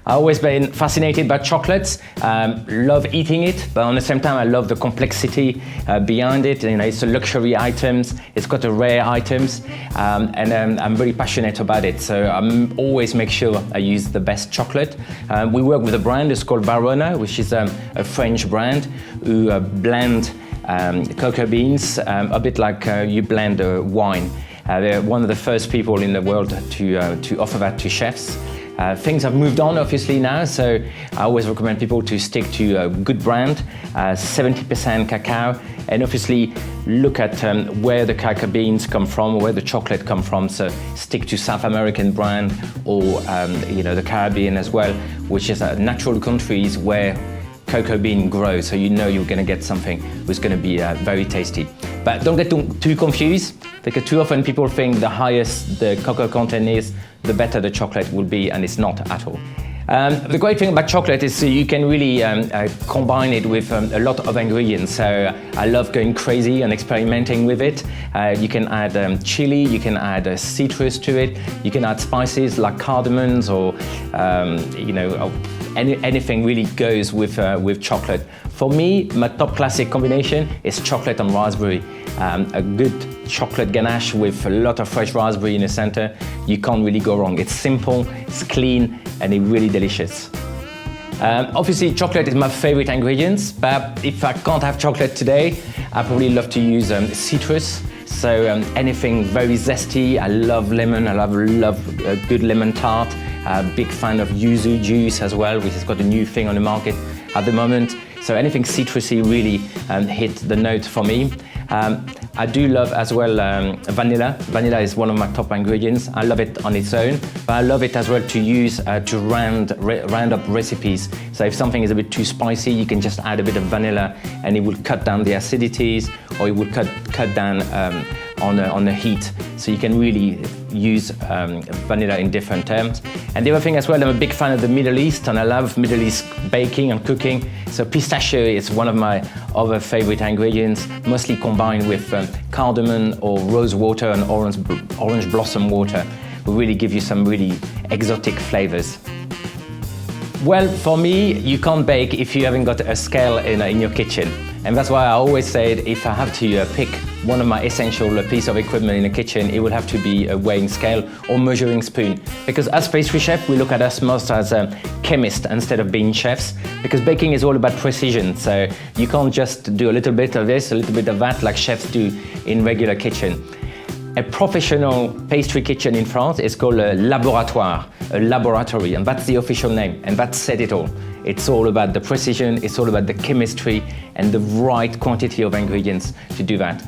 I've always been fascinated by chocolates, love eating it, but at the same time I love the complexity behind it. You know, it's a luxury items, it's got a rare items, and I'm very passionate about it. So I always make sure I use the best chocolate. We work with a brand, it's called Barona, which is a French brand who blend cocoa beans, a bit like you blend wine. They're one of the first people in the world to offer that to chefs. Things have moved on obviously now, so I always recommend people to stick to a good brand, 70% cacao, and obviously look at where the cacao beans come from, where the chocolate come from. So stick to South American brand or the Caribbean as well, which is natural countries where cocoa bean grows, so you know you're going to get something that's going to be very tasty. But don't get too confused, because too often people think the highest the cocoa content is, the better the chocolate will be, and it's not at all. The great thing about chocolate is you can really combine it with a lot of ingredients. So I love going crazy and experimenting with it. You can add chili, you can add citrus to it, you can add spices like cardamoms or anything really goes with chocolate. For me, my top classic combination is chocolate and raspberry. A good chocolate ganache with a lot of fresh raspberry in the center. You can't really go wrong. It's simple, it's clean, and it's really delicious. Obviously, chocolate is my favorite ingredient, but if I can't have chocolate today, I probably love to use citrus. So anything very zesty. I love lemon, I love a good lemon tart. Big fan of yuzu juice as well, which has got a new thing on the market at the moment. So anything citrusy really hit the note for me. I do love as well vanilla. Vanilla is one of my top ingredients. I love it on its own, but I love it as well to use to round up recipes. So if something is a bit too spicy, you can just add a bit of vanilla and it will cut down the acidities, or it will cut down on the heat. So you can really use vanilla in different terms. And the other thing as well, I'm a big fan of the Middle East, and I love Middle East baking and cooking. So Patissier is one of my other favorite ingredients, mostly combined with cardamom or rose water and orange blossom water. Will really give you some really exotic flavors. Well, for me, you can't bake if you haven't got a scale in your kitchen. And that's why I always said if I have to pick one of my essential piece of equipment in the kitchen, it would have to be a weighing scale or measuring spoon. Because as pastry chef, we look at us most as chemists instead of being chefs, because baking is all about precision. So you can't just do a little bit of this, a little bit of that, like chefs do in regular kitchen. A professional pastry kitchen in France is called a laboratoire, a laboratory, and that's the official name, and that said it all. It's all about the precision, it's all about the chemistry and the right quantity of ingredients to do that.